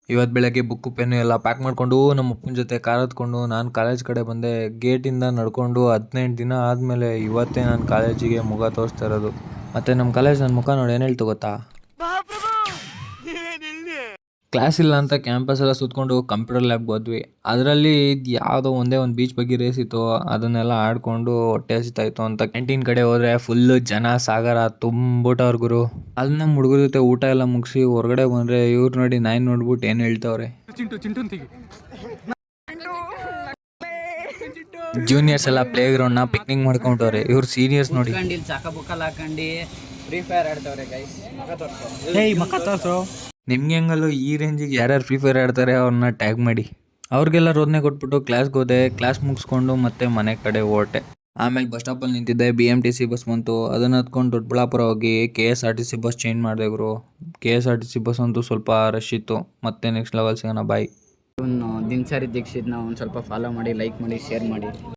ಇವತ್ತು ಬೆಳಗ್ಗೆ book pen ಎಲ್ಲ ಪ್ಯಾಕ್ ಮಾಡಿಕೊಂಡು ನಮ್ಮ ಅಪ್ಪನ ಜೊತೆ ಕಾರ್ ಹತ್ಕೊಂಡು ನಾನು ಕಾಲೇಜ್ ಕಡೆ ಬಂದೆ. ಗೇಟಿಂದ ನಡ್ಕೊಂಡು 18 ದಿನ ಆದಮೇಲೆ ಇವತ್ತೇ ನಾನು ಕಾಲೇಜಿಗೆ ಮುಖ ತೋರಿಸ್ತಾ ಇರೋದು. ಮತ್ತು ನಮ್ಮ ಕಾಲೇಜ್ ನನ್ನ ಮುಖ ನೋಡಿ ಏನು ಹೇಳ್ತು ಗೊತ್ತಾ? ಕ್ಲಾಸ್ ಇಲ್ಲ ಅಂತ ಕ್ಯಾಂಪಸ್ ಎಲ್ಲ ಸುತ್ಕೊಂಡು ಕಂಪ್ಯೂಟರ್ ಲ್ಯಾಬ್ಗೆ ಹೋದ್ವಿ. ಅದರಲ್ಲಿ ಯಾವುದೋ ಒಂದು ಬೀಚ್ ಬಗ್ಗೆ ರೇಸ್ ಇತ್ತು, ಅದನ್ನೆಲ್ಲ ಆಡ್ಕೊಂಡು ಹೊಟ್ಟೆ ಹಸಿತಾ ಇತ್ತು ಅಂತ ಕ್ಯಾಂಟೀನ್ ಕಡೆ ಹೋದರೆ ಫುಲ್ಲು ಜನ ಸಾಗರ ತುಂಬಿಟ್ಟವ್ರು ಗುರು. ಅಲ್ಲಿ ನಮ್ಮ ಹುಡುಗರ ಜೊತೆ ಊಟ ಎಲ್ಲ ಮುಗಿಸಿ ಹೊರಗಡೆ ಬಂದರೆ ಇವ್ರು ನೋಡಿ ನಾಯಿ ನೋಡ್ಬಿಟ್ಟು ಏನು ಹೇಳ್ತವ್ರೆ. ಜೂನಿಯರ್ಸ್ ಎಲ್ಲ ಪ್ಲೇ ಗ್ರೌಂಡ್ನ ಪಿಕ್ನಿಕ್ ಮಾಡ್ಕೊಂಡವ್ರೆ. ಇವ್ರು ಸೀನಿಯರ್ಸ್ ನೋಡಿ ಫ್ರೀ ಫೈರ್ ಆಡ್ತವ್ರೆ ಗೈಸ್. ನಿಮ್ಗೆ ಹೆಂಗಲ್ಲೂ ಈ ರೇಂಜಿಗೆ ಯಾರ್ಯಾರು ಫ್ರೀ ಫೈರ್ ಆಡ್ತಾರೆ ಅವ್ರನ್ನ ಟ್ಯಾಗ್ ಮಾಡಿ. ಅವ್ರಿಗೆಲ್ಲ ರೋದನೆ ಕೊಟ್ಬಿಟ್ಟು ಕ್ಲಾಸ್ಗೆ ಹೋದೆ. ಕ್ಲಾಸ್ ಮುಗಿಸ್ಕೊಂಡು ಮತ್ತೆ ಮನೆ ಕಡೆ ಹೊರಟೆ. ಆಮೇಲೆ ಬಸ್ ಸ್ಟಾಪಲ್ಲಿ ನಿಂತಿದ್ದೆ. BMTC ಬಸ್ ಬಂತು. ಅದನ್ನು ಹತ್ಕೊಂಡು ದೊಡ್ಡಬಳ್ಳಾಪುರ ಹೋಗಿ KSRTC ಬಸ್ ಚೇಂಜ್ ಮಾಡಿದೆ ಗುರು. KSRTC ಬಸ್ ಅಂತೂ ಸ್ವಲ್ಪ ರಶ್ ಇತ್ತು. ಮತ್ತೆ ನೆಕ್ಸ್ಟ್ ಲೆವೆಲ್ ಸಿಗೋಣ. ಬಾಯ್. ದಿನಚರಿ ದೀಕ್ಷಿತ್ನ ಒಂದು ಸ್ವಲ್ಪ ಫಾಲೋ ಮಾಡಿ, ಲೈಕ್ ಮಾಡಿ, ಶೇರ್ ಮಾಡಿ.